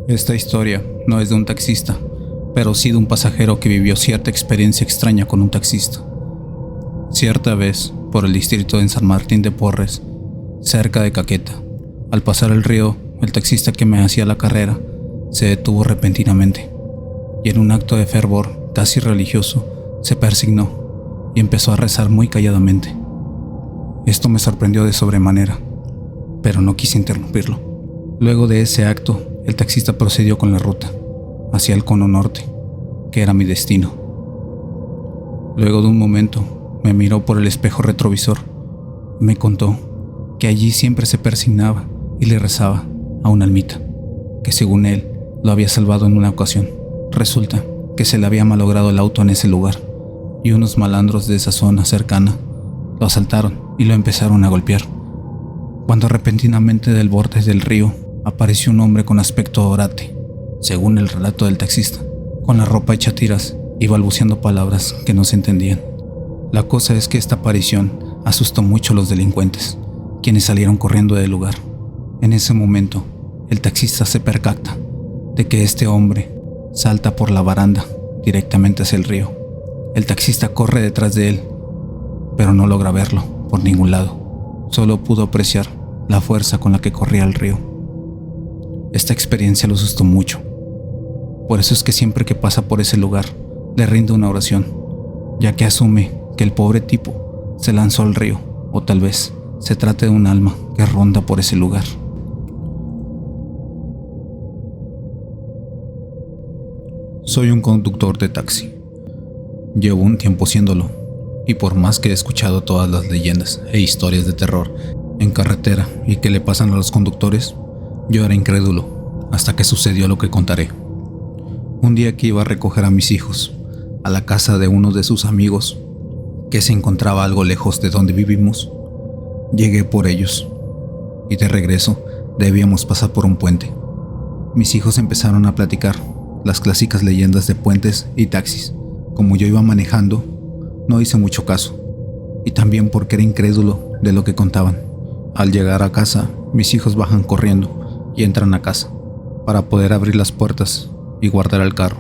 Esta historia no es de un taxista, pero sí de un pasajero que vivió cierta experiencia extraña con un taxista. Cierta vez, por el distrito de San Martín de Porres, cerca de Caqueta, al pasar el río, el taxista que me hacía la carrera se detuvo repentinamente y en un acto de fervor casi religioso se persignó y empezó a rezar muy calladamente. Esto me sorprendió de sobremanera, pero no quise interrumpirlo. Luego de ese acto, el taxista procedió con la ruta hacia el cono norte, que era mi destino. Luego de un momento, me miró por el espejo retrovisor y me contó que allí siempre se persignaba y le rezaba a una almita, que según él lo había salvado en una ocasión. Resulta que se le había malogrado el auto en ese lugar y unos malandros de esa zona cercana lo asaltaron y lo empezaron a golpear, cuando repentinamente del borde del río apareció un hombre con aspecto orate, según el relato del taxista, con la ropa hecha tiras y balbuceando palabras que no se entendían. La cosa es que esta aparición asustó mucho a los delincuentes, quienes salieron corriendo del lugar. En ese momento, el taxista se percata de que este hombre salta por la baranda directamente hacia el río. El taxista corre detrás de él, pero no logra verlo por ningún lado. Solo pudo apreciar la fuerza con la que corría el río. Esta experiencia lo asustó mucho. Por eso es que siempre que pasa por ese lugar, le rinde una oración, ya que asume que el pobre tipo se lanzó al río, o tal vez se trate de un alma que ronda por ese lugar. Soy un conductor de taxi. Llevo un tiempo siéndolo, y por más que he escuchado todas las leyendas e historias de terror en carretera y que le pasan a los conductores, yo era incrédulo hasta que sucedió lo que contaré. Un día que iba a recoger a mis hijos a la casa de uno de sus amigos, que se encontraba algo lejos de donde vivimos, llegué por ellos y de regreso debíamos pasar por un puente. Mis hijos empezaron a platicar las clásicas leyendas de puentes y taxis. Como yo iba manejando, no hice mucho caso, y también porque era incrédulo de lo que contaban. Al llegar a casa, mis hijos bajan corriendo y entran a casa para poder abrir las puertas y guardar el carro.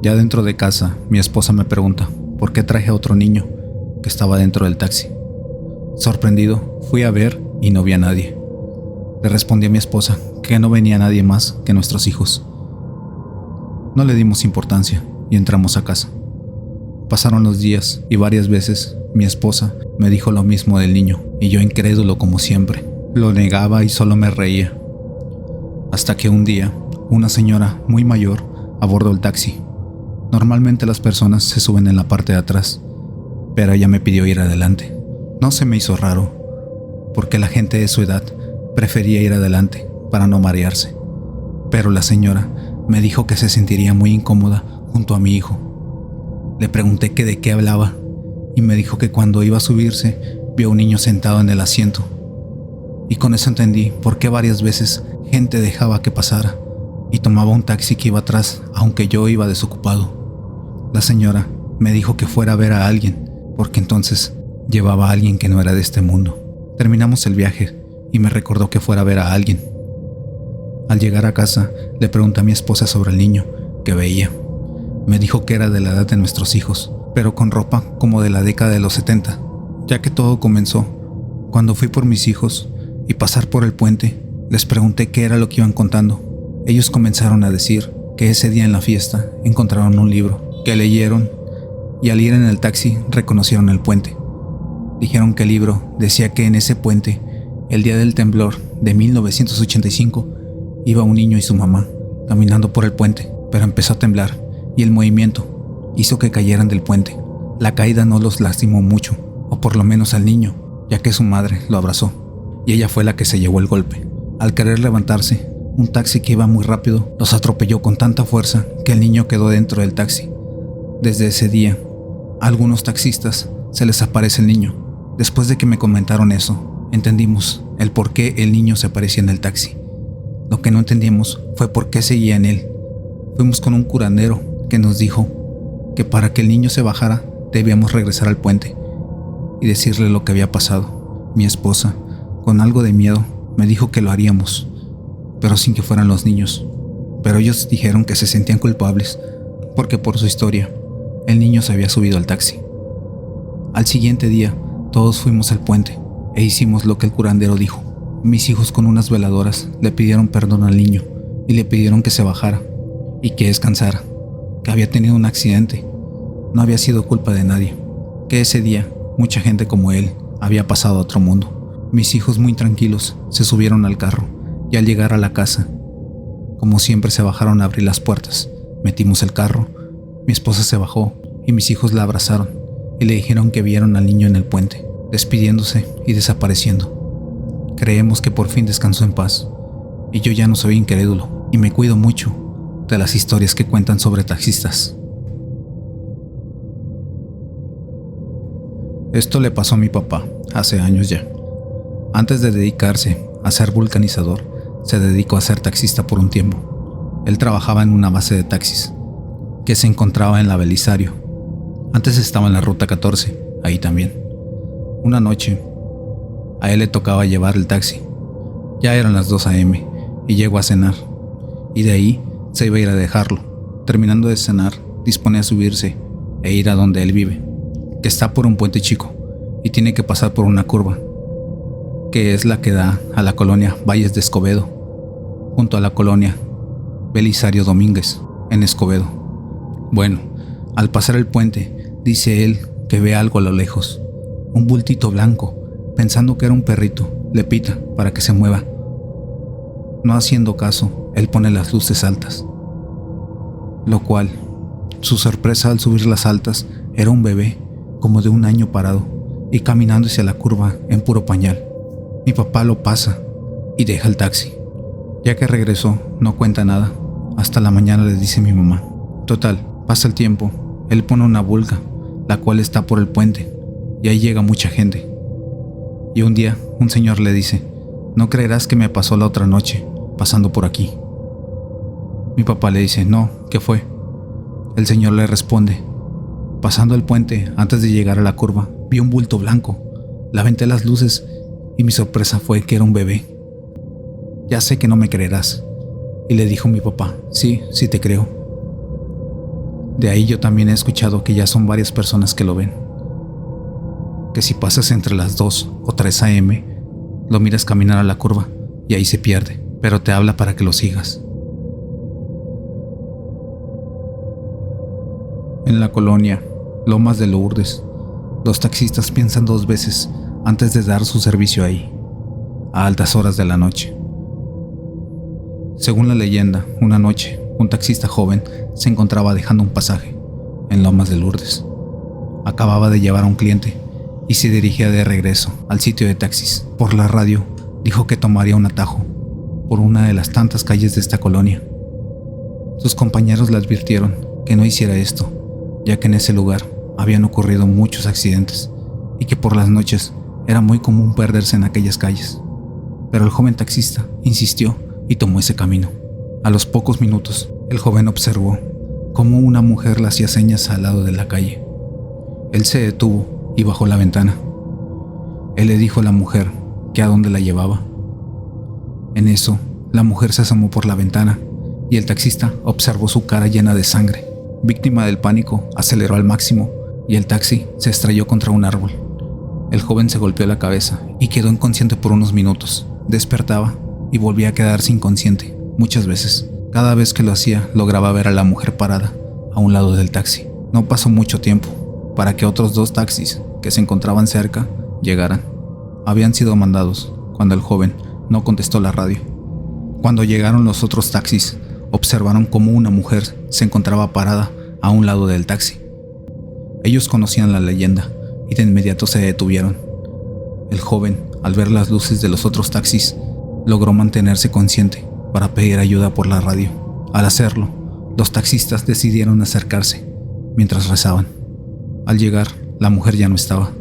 Ya dentro de casa, mi esposa me pregunta por qué traje a otro niño que estaba dentro del taxi. Sorprendido, fui a ver y no vi a nadie. Le respondí a mi esposa que no venía nadie más que nuestros hijos. No le dimos importancia y entramos a casa. Pasaron los días y varias veces mi esposa me dijo lo mismo del niño y yo, incrédulo como siempre, lo negaba y solo me reía. Hasta que un día, una señora muy mayor abordó el taxi. Normalmente las personas se suben en la parte de atrás, pero ella me pidió ir adelante. No se me hizo raro, porque la gente de su edad prefería ir adelante para no marearse. Pero la señora me dijo que se sentiría muy incómoda junto a mi hijo. Le pregunté que de qué hablaba y me dijo que cuando iba a subirse vio a un niño sentado en el asiento. Y con eso entendí por qué varias veces gente dejaba que pasara y tomaba un taxi que iba atrás, aunque yo iba desocupado. La señora me dijo que fuera a ver a alguien, porque entonces llevaba a alguien que no era de este mundo. Terminamos el viaje y me recordó que fuera a ver a alguien. Al llegar a casa, le pregunté a mi esposa sobre el niño que veía. Me dijo que era de la edad de nuestros hijos, pero con ropa como de la década de los 70, ya que todo comenzó cuando fui por mis hijos y pasar por el puente, les pregunté qué era lo que iban contando. Ellos comenzaron a decir que ese día en la fiesta encontraron un libro que leyeron y al ir en el taxi reconocieron el puente. Dijeron que el libro decía que en ese puente, el día del temblor de 1985, iba un niño y su mamá caminando por el puente, pero empezó a temblar y el movimiento hizo que cayeran del puente. La caída no los lastimó mucho, o por lo menos al niño, ya que su madre lo abrazó y ella fue la que se llevó el golpe. Al querer levantarse, un taxi que iba muy rápido los atropelló con tanta fuerza que el niño quedó dentro del taxi. Desde ese día, a algunos taxistas se les aparece el niño. Después de que me comentaron eso, entendimos el por qué el niño se aparecía en el taxi. Lo que no entendimos fue por qué seguía en él. Fuimos con un curandero que nos dijo que para que el niño se bajara debíamos regresar al puente y decirle lo que había pasado. Mi esposa, con algo de miedo, me dijo que lo haríamos, pero sin que fueran los niños, pero ellos dijeron que se sentían culpables porque por su historia el niño se había subido al taxi. Al siguiente día todos fuimos al puente e hicimos lo que el curandero dijo. Mis hijos con unas veladoras le pidieron perdón al niño y le pidieron que se bajara y que descansara, que había tenido un accidente, no había sido culpa de nadie, que ese día mucha gente como él había pasado a otro mundo. Mis hijos muy tranquilos se subieron al carro y al llegar a la casa, como siempre se bajaron a abrir las puertas, metimos el carro, mi esposa se bajó y mis hijos la abrazaron y le dijeron que vieron al niño en el puente, despidiéndose y desapareciendo. Creemos que por fin descansó en paz y yo ya no soy incrédulo y me cuido mucho de las historias que cuentan sobre taxistas. Esto le pasó a mi papá hace años ya. Antes de dedicarse a ser vulcanizador, se dedicó a ser taxista por un tiempo. Él trabajaba en una base de taxis que se encontraba en la Belisario. Antes estaba en la ruta 14, ahí también. Una noche, a él le tocaba llevar el taxi. Ya eran las 2 a.m. y llegó a cenar. Y de ahí se iba a ir a dejarlo. Terminando de cenar, dispone a subirse e ir a donde él vive, que está por un puente chico y tiene que pasar por una curva, que es la que da a la colonia Valles de Escobedo, junto a la colonia Belisario Domínguez, en Escobedo. Bueno, al pasar el puente, dice él que ve algo a lo lejos, un bultito blanco, pensando que era un perrito, le pita para que se mueva. No haciendo caso, él pone las luces altas, lo cual, su sorpresa al subir las altas, era un bebé como de 1 año parado y caminando hacia la curva en puro pañal. Mi papá lo pasa y deja el taxi. Ya que regresó, no cuenta nada. Hasta la mañana le dice mi mamá. Total, pasa el tiempo, él pone una vulca, la cual está por el puente, y ahí llega mucha gente. Y un día, un señor le dice: no creerás que me pasó la otra noche, pasando por aquí. Mi papá le dice: no, ¿qué fue? El señor le responde: pasando el puente, antes de llegar a la curva, vi un bulto blanco, le aventé las luces y mi sorpresa fue que era un bebé. Ya sé que no me creerás. Y le dijo mi papá: sí, sí te creo. De ahí yo también he escuchado que ya son varias personas que lo ven. Que si pasas entre las 2 o 3 a.m., lo miras caminar a la curva y ahí se pierde, pero te habla para que lo sigas. En la colonia Lomas de Lourdes, los taxistas piensan 2 veces antes de dar su servicio ahí, a altas horas de la noche. Según la leyenda, una noche, un taxista joven se encontraba dejando un pasaje en Lomas de Lourdes. Acababa de llevar a un cliente y se dirigía de regreso al sitio de taxis. Por la radio dijo que tomaría un atajo por una de las tantas calles de esta colonia. Sus compañeros le advirtieron que no hiciera esto, ya que en ese lugar habían ocurrido muchos accidentes y que por las noches era muy común perderse en aquellas calles. Pero el joven taxista insistió y tomó ese camino. A los pocos minutos, el joven observó cómo una mujer le hacía señas al lado de la calle. Él se detuvo y bajó la ventana. Él le dijo a la mujer que a dónde la llevaba. En eso, la mujer se asomó por la ventana y el taxista observó su cara llena de sangre. Víctima del pánico, aceleró al máximo y el taxi se estrelló contra un árbol. El joven se golpeó la cabeza y quedó inconsciente por unos minutos. Despertaba y volvía a quedarse inconsciente muchas veces. Cada vez que lo hacía, lograba ver a la mujer parada a un lado del taxi. No pasó mucho tiempo para que otros 2 taxis que se encontraban cerca llegaran. Habían sido mandados cuando el joven no contestó la radio. Cuando llegaron los otros taxis, observaron cómo una mujer se encontraba parada a un lado del taxi. Ellos conocían la leyenda y de inmediato se detuvieron. El joven, al ver las luces de los otros taxis, logró mantenerse consciente para pedir ayuda por la radio. Al hacerlo, los taxistas decidieron acercarse mientras rezaban. Al llegar, la mujer ya no estaba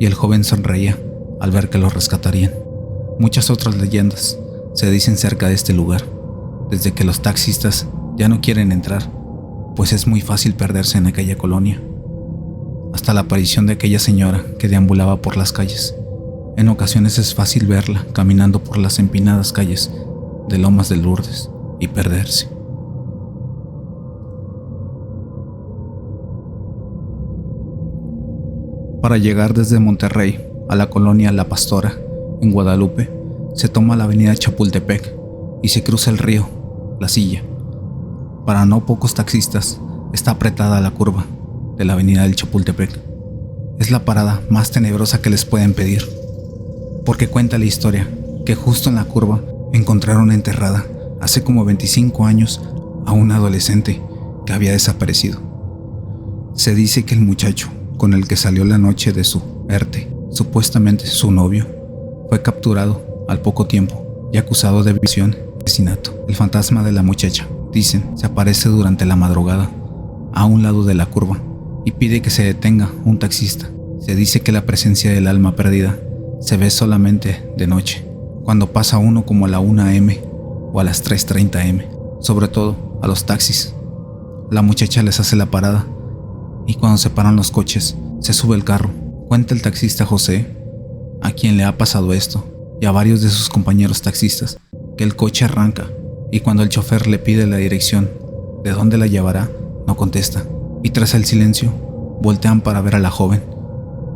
y el joven sonreía al ver que lo rescatarían. Muchas otras leyendas se dicen cerca de este lugar, desde que los taxistas ya no quieren entrar, pues es muy fácil perderse en aquella colonia, hasta la aparición de aquella señora que deambulaba por las calles. En ocasiones es fácil verla caminando por las empinadas calles de Lomas de Lourdes y perderse. Para llegar desde Monterrey a la colonia La Pastora, en Guadalupe, se toma la avenida Chapultepec y se cruza el río, La Silla. Para no pocos taxistas, está apretada la curva de la avenida del Chapultepec. Es la parada más tenebrosa que les pueden pedir, porque cuenta la historia que justo en la curva encontraron enterrada hace como 25 años a una adolescente que había desaparecido. Se dice que el muchacho con el que salió la noche de su ERTE, supuestamente su novio, fue capturado al poco tiempo y acusado de violación y asesinato. El fantasma de la muchacha, dicen, se aparece durante la madrugada a un lado de la curva y pide que se detenga un taxista. Se dice que la presencia del alma perdida se ve solamente de noche, cuando pasa uno como a la 1 a.m. o a las 3:30 am, sobre todo a los taxis. La muchacha les hace la parada y cuando se paran los coches, se sube el carro. Cuenta el taxista José, a quien le ha pasado esto, y a varios de sus compañeros taxistas, que el coche arranca y cuando el chofer le pide la dirección de dónde la llevará, no contesta. Y tras el silencio, voltean para ver a la joven,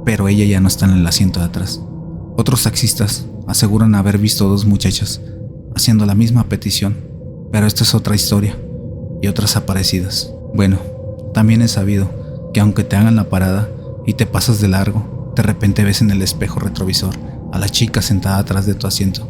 pero ella ya no está en el asiento de atrás. Otros taxistas aseguran haber visto 2 muchachas haciendo la misma petición, pero esta es otra historia y otras aparecidas. Bueno, también es sabido que aunque te hagan la parada y te pasas de largo, de repente ves en el espejo retrovisor a la chica sentada atrás de tu asiento